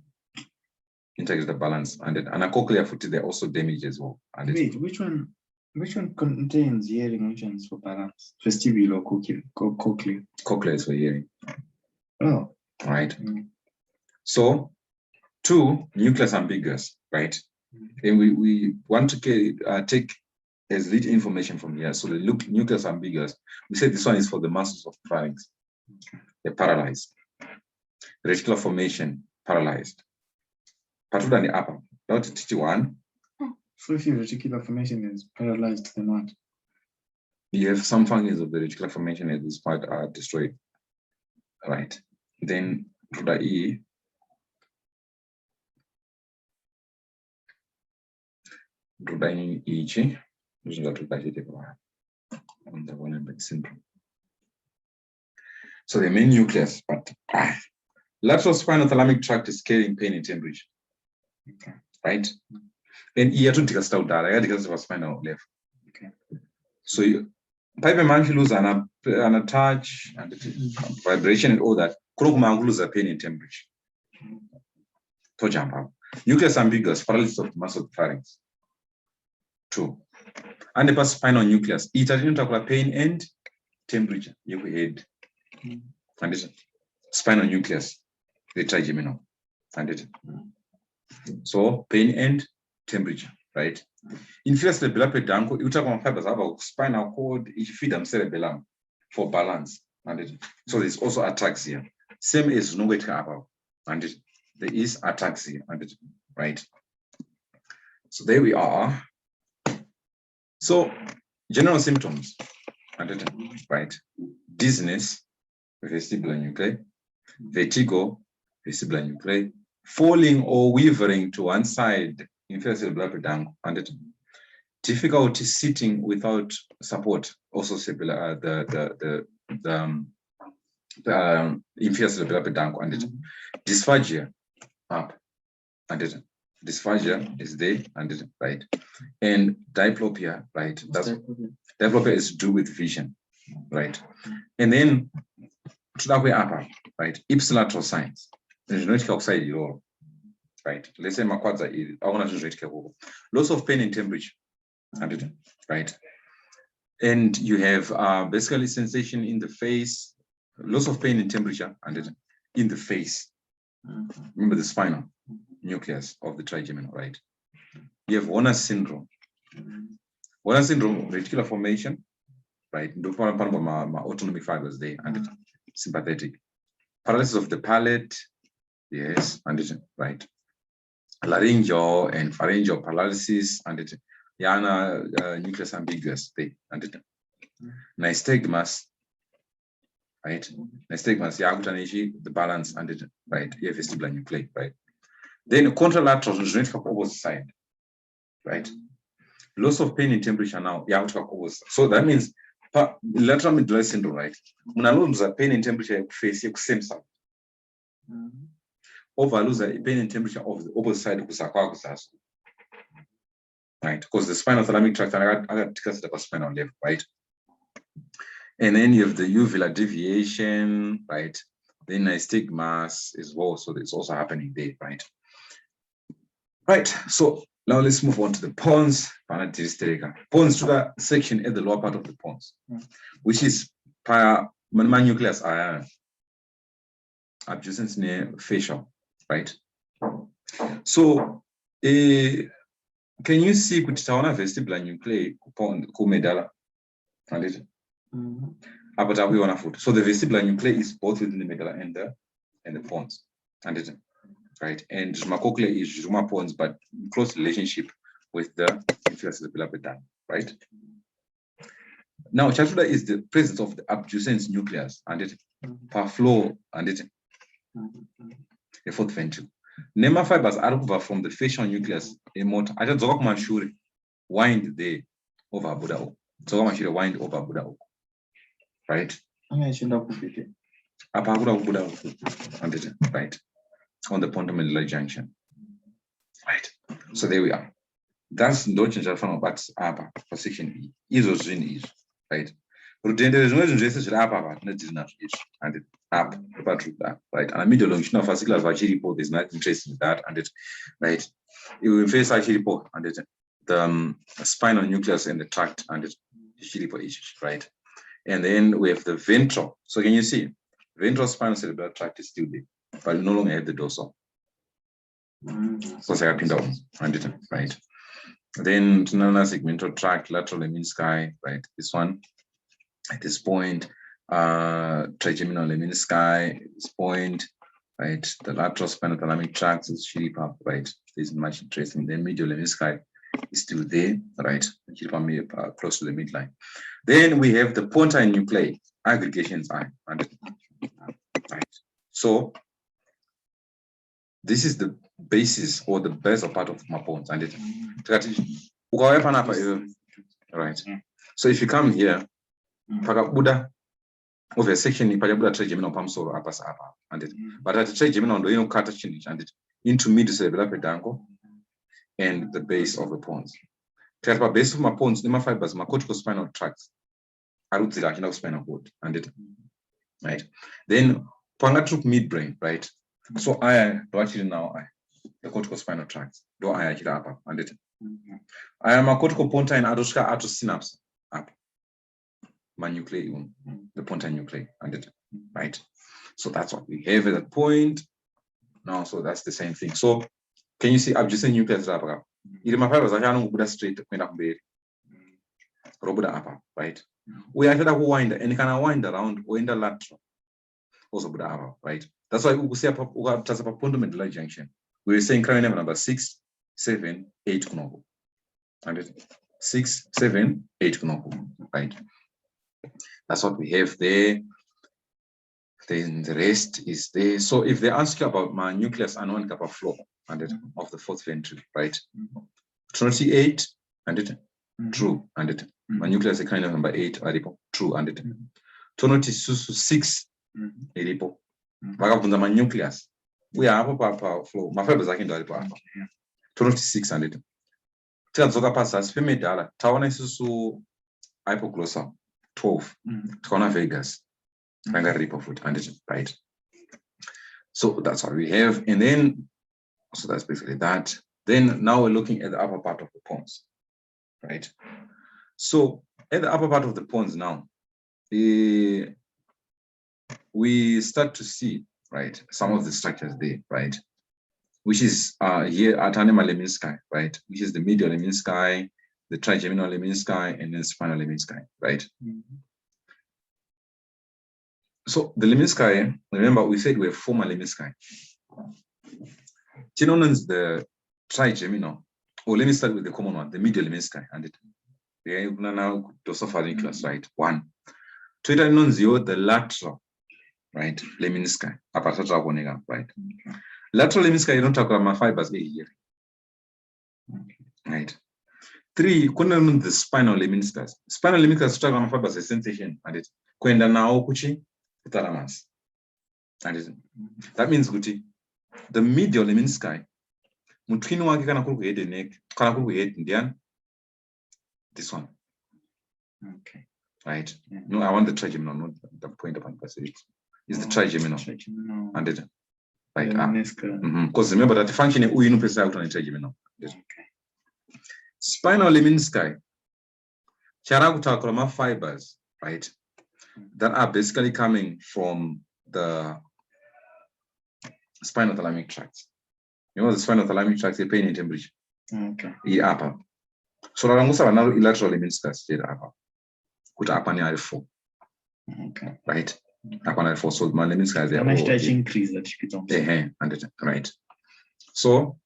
integrates the balance and it and a cochlear foot they also damaged as well. And wait, which one contains hearing? Which one's for balance? Vestibular or cochlear? Cochlear is for hearing. Oh, right. So 2, nucleus ambiguous, right? And we want to take as lead information from here. So the nucleus ambiguous. We said this one is for the muscles of the pharynx. They're paralyzed. Reticular formation paralyzed. Patuda and the upper. Not T1. So if your reticular formation is paralyzed, then what? You have some functions of the reticular formation at this part are destroyed. Right. Then Patuda E. Patuda E. On the Wallenberg syndrome. So the main nucleus, but lateral spinal thalamic tract is carrying pain and temperature. Okay. Right? And you have to take a style data. I got to get spinal left. Okay. So you pipe man lose an touch and vibration and all that. Kurokuma lose a pain and temperature. To jump up. Nucleus ambiguous, paralysis of the muscle of the pharynx. 2. And the spinal nucleus, it has talk pain and temperature. You head. And this spinal nucleus, the trigeminal. And it. So pain and temperature, right? Inferior cerebellar peduncle, you talk about fibers about spinal cord, it feed them cerebellum for balance. And it. So there's also ataxia. Same as no weight about. And it. There is ataxia, and it, right? So there we are. So general symptoms, right? Dizziness, vestibular nuclei, vertigo, vestibular nuclei, falling or wavering to one side, inferior cerebellar peduncle, and difficulty sitting without support, also cerebellar, the inferior cerebellar peduncle, and dysphagia up, and dysphagia is there, and right, and diplopia, right? That's diplopia is to do with vision, right? And then upper, right? Ipsilateral signs. There's no oxide at all, right? Let's say makwadza is I want to loss of pain and temperature, and right? And you have basically sensation in the face, loss of pain and temperature, and in the face. Remember the spinal nucleus of the trigeminal, right? You have Warner syndrome. Warner syndrome, reticular formation, right? My autonomic fibers there, and sympathetic. Paralysis of the palate, yes, and it, right. Laryngeal and pharyngeal paralysis, and it, yana nucleus ambiguous, they, and it. Nystagmus, right? Nystagmus, the balance, and it, right? Vestibular nuclei, right? Then contralateral, opposite side, right? Loss of pain in temperature now, so that means lateral medullary syndrome, right? When I lose pain in temperature, face the same side. Over lose pain in temperature of the opposite side, right? Because the spinal thalamic tract, I got the spinal left, right? And then you have the uvular deviation, right? Then nystagmus as well, so it's also happening there, right? Right, so now let's move on to the pons. Pons to the section at the lower part of the pons, which is nucleus abducens near facial, right? So can you see which town vestibular nuclei medulla? So the vestibular nuclei is both within the medulla and the pons, right? And Macoclea is pons, but in close relationship with the inferior cerebellar pedal, right? Now, Chachuda is the presence of the abducens nucleus and it per flow and it a fourth ventricle. Nema fibers are over from the facial nucleus. A motor. I just talk mashuri wind there over Buddha. So mashuri wind over Buddha, right? Right. On the pontomedullary junction, right? So there we are. That's no change from but upper for section E. Is right? There and it up, right? And a medial longitudinal fascicular vachiripo is not interested in that, and it, right? You will face vachiripo and it, the spinal nucleus and the tract and it, right? And then we have the ventral. So can you see? Ventral spinal cerebellar tract is still there, but we no longer have the dorsal. So I pinned down, right? Then tunaona segmental tract, lateral lemnisci, right? This one at this point, trigeminal lemnisci, this point, right? The lateral spinal thalamic tract is shiripap, right? There's much interest in the medial lemnisci is still there, right? Close to the midline. Then we have the pontine nuclei, aggregations I, right? So this is the basis or the basal part of my pons, and it right. So if you come here, Buddha over a section in Buddha trigeminal pamsoro upper, and it, but at the trigeminal do you cut and it into mid cerebellar pedangle and the base of the pons. The base of my pons, the fibers, my cortical spinal tracts, are spinal cord, and it, right? Then Pangatruk midbrain, right? So I do actually now the cortical spinal tracts do I actually up and it. I am a cortical pontine adoska ato synapse up. My nuclei, the pontine nuclei and it, right? So that's what we have at that point. Now, so that's the same thing. So can you see abducens nucleus up? My fibers are Buddha straight when up there. Robuda up, right? We actually wind and can wind around or in the lateral. Also Buddha up, right? That's why we say a pontomedullary junction. We were saying cranium number 6, 7, 8 knob. And 6, 7, 8 knob, right? That's what we have there. Then the rest is there. So if they ask you about my nucleus and one kappa flow and it of the fourth ventricle, right? 28 and it true and it. My nucleus is cranium number 8, true and it. Tonoti susu 6, eripo. My nucleus. We have a flow. My fibers are in the 26 and it. Tell passes femedala. Tawana susu hypoglossal 12. Tawana Vegas. Foot and it, right? So that's what we have. And then, so that's basically that. Then now we're looking at the upper part of the pons, right? So at the upper part of the pons now, we start to see, right, some of the structures there, right? which is here at animal lemnisci, right? Which is the medial lemnisci, the trigeminal lemnisci, and then spinal lemnisci, right? So the lemnisci, remember we said we have formal lemnisci. Is the trigeminal, or let me start with the common one, the medial lemnisci, and it now dorsopharyngeus, right? One. Twitter the lateral, right? Lemnisci, right? Lateral lemnisci, you don't talk about my fibers here, right? 3, the spinal lemniscus. Spinal lemniscus talk about fibers sensation, and it kwenda now kuchi thalamus, and it that means kuti the medial lemnisci mutwini wake kana kuri head and neck kana kuri head ndian this one, okay, right? No, I want the trigeminal, not the point of passage. Is the trigeminal, and it right because remember that the function is uinu pesa out on the trigeminal. Okay. Spinal lemnisci charakuta fibers, right, that are basically coming from the spinothalamic tracts. You know the spinothalamic tracts, they pain in temperature. Okay. Upper. So lateral lemniscus did upper. Put upper near 4. Okay. Right. Upper near 4. So my lemniscus there. How much increase that right. So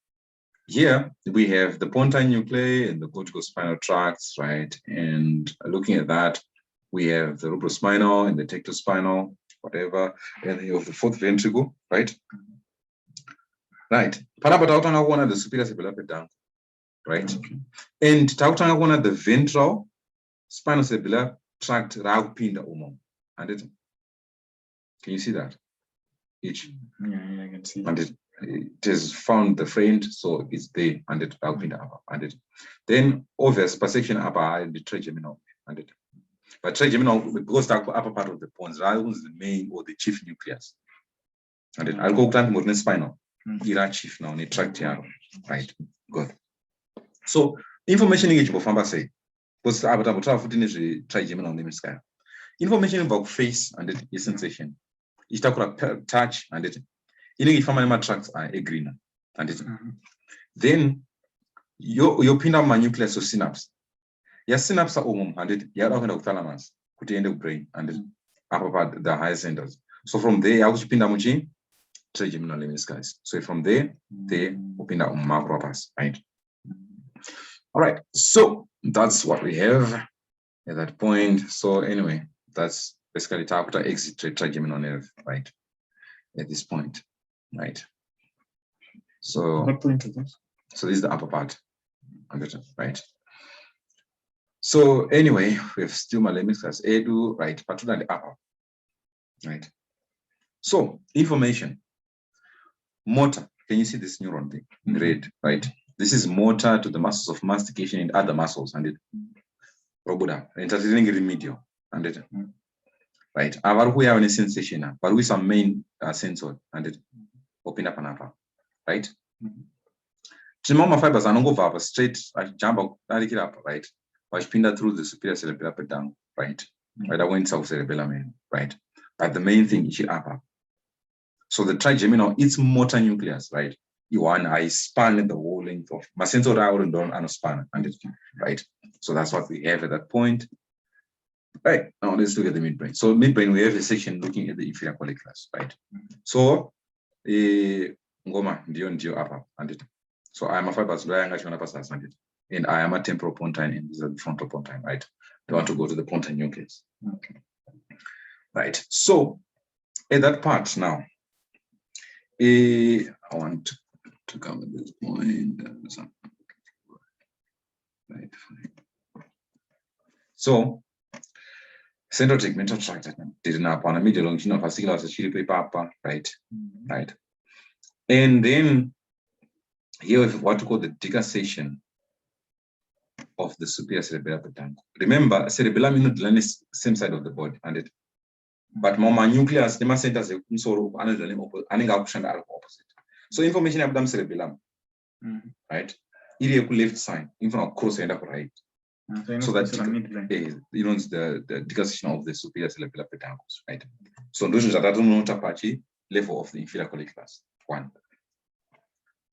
here we have the pontine nuclei and the corticospinal tracts, right? And looking at that, we have the rubrospinal and the tectospinal, whatever, and you have the 4th ventricle, right? Right. Panapatautanga one the superior cerebellar peduncle, right? Okay. And tautanga one the ventral spinocerebellar tract raupinda umum. And it can you see that? Each. Yeah, I can see and it has found the friend, so it's there, and it raupinda upper, and it then obvious persection upper the trigeminal, and it. But trigeminal goes down to upper part of the pons, rather is the main or the chief nucleus. And it I'll go down to the spinal. Chief now, tract right? Good. So information in Famba say, because about trigeminal lemnisci. Information about face and the sensation. It's talk about touch and it. If family tracts are a green and it. Then your pinna nucleus or synapse. Your synapse are and it. You're talking about thalamus, could end of brain and it. Upper part the higher centers. So from there, I was pinna muchi. Trigeminal lemniscus. So from there, they open up macropus, right? All right. So that's what we have at that point. So anyway, that's basically taputa exit trigeminal nerve, right? At this point, right? So what point is this? So this is the upper part, right? So anyway, we have stoma lemniscus, edu, right? Patula the upper, right? So information. Motor, can you see this neuron thing in red, right? This is motor to the muscles of mastication and other muscles, and it robuda, entertaining remedial, and it right. Our we have a sensation, but we some main sensor, and it open up and up, right? Trimoma fibers are not go straight, jump up, right? But pinda through the superior cerebellar peduncle, right? Right, I went south cerebellum, right? But the main thing is upper. So the trigeminal, it's motor nucleus, right? You want I span the whole length of my sensor and span, right? So that's what we have at that point. Right. Now let's look at the midbrain. So midbrain, we have a section looking at the inferior colliculus, right? So ngoma ndio upper and it. So I am a fibers and I am a temporal pontine and this is the frontal pontine, right? They want to go to the pontine nucleus. Okay. Right. So at that part now. I want to come at this point. Right. So, central tegmental tract did not upon a medial longitudinal fasciculus paper, right? Right. And then here we have what we call the decussation of the superior cerebellar peduncle. Remember, cerebellum medullary is same side of the body, and it. But mama nucleus, the centers are opposite. So information about them cerebellum, right? Iliac left side, in front of cross and up right. So that you know the decussation of the superior cerebellar peduncles, right? So those are that not Apache level of the inferior colliculus. 1.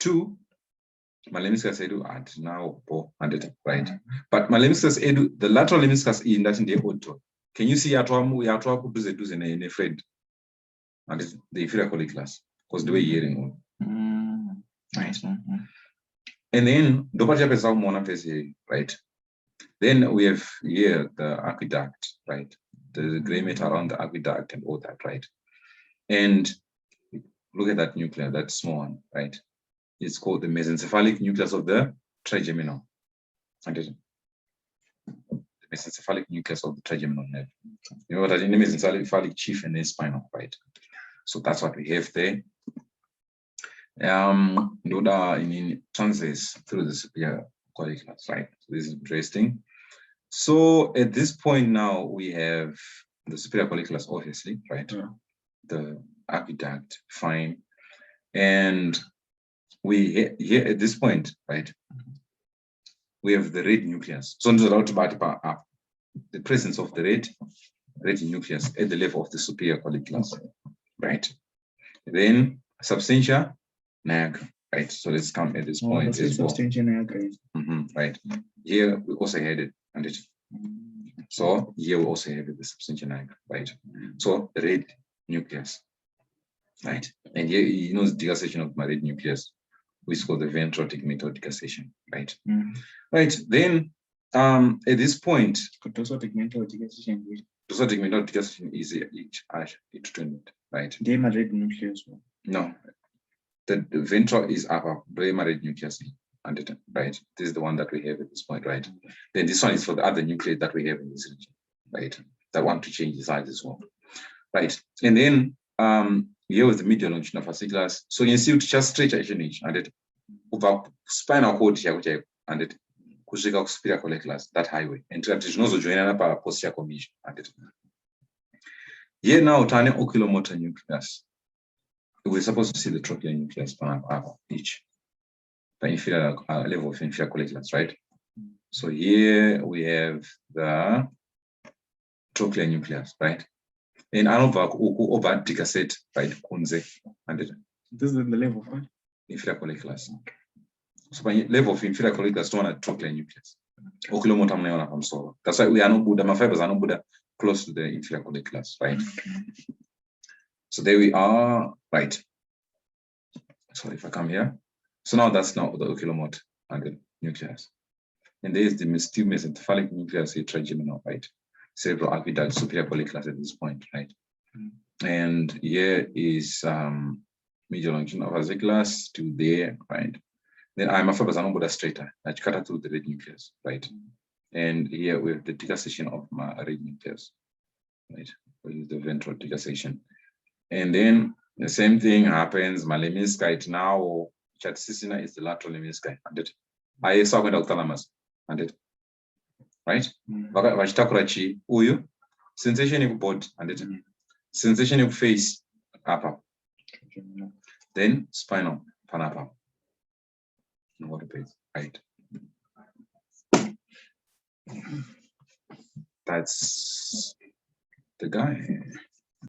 2, Lemniscus edu at now right? But Lemniscus edu, the lateral lemniscus in that in the auto. Can you see atwamu yatwa kuduze in a friend? And the inferior colliculus, because the way hearing on. Right. And then right? Then we have here the aqueduct, right? The gray matter around the aqueduct and all that, right? And look at that nucleus, that small one, right? It's called the mesencephalic nucleus of the trigeminal. The mesencephalic nucleus of the trigeminal nerve. You know what I mean? The mesencephalic chief and then spinal, right? So that's what we have there. In transverse through the superior colliculus, right? So this is interesting. So at this point now we have the superior colliculus, obviously, right? Yeah. The aqueduct, fine. And we here at this point, right? We have the red nucleus. So the presence of the red nucleus at the level of the superior colliculus, right? Then substantia nigra, right? So let's come at this point as well. Substantia nigra. Right. Here we also had it, and it. So here we also have the substantia nigra, right? So red nucleus, right? And here you know the decussation of my red nucleus, which is called the ventral tegmental decussation, right? Right. Then at this point, dorsal tegmental decussation is right? They my red nucleus. No, the ventral is upper, red nucleus, and right? This is the one that we have at this point, right? Then this one is for the other nuclei that we have in this region, right? That want to change the size as well, right? And then here with the medial longitudinal fasciculus. So you see, just stretch and it over spinal cord here, and it kusvika superior colliculus, that highway. And traditional join up posterior commission, and it. Here now, tiny oculomotor nucleus. We're supposed to see the trochlear nucleus each, the inferior level of inferior colliculus, right? So here we have the trochlear nucleus, right? And over decussate, right? And this is the level of what? Inferior colliculus. So by level of inferior colliculus, don't want a trochlear nucleus. Oculomotor mnaona from solo. That's why we are not Buddha. My fibers are not Buddha close to the inferior colliculus, right? So there we are, right? So if I come here, so now that's now the oculomotor and the nucleus. And there's the still mesencephalic nucleus, a trigeminal, right? Cerebral aqueduct, superior colliculus at this point, right? And here is medial longitudinal fasciculus to there, right? Then I'm fibers are not straighter, I cut out through the red nucleus, right? And here we have the decussation of my red nucleus, right? With the ventral decussation. And then the same thing happens, my lemniscus now, chaticina is the lateral lemniscus, and it. I saw when thalamus, and it. Right? Vachitakurachi, uyu, sensation in body, and it. Sensation in face, upper. Then spinal, panapa. What a page, right? That's the guy.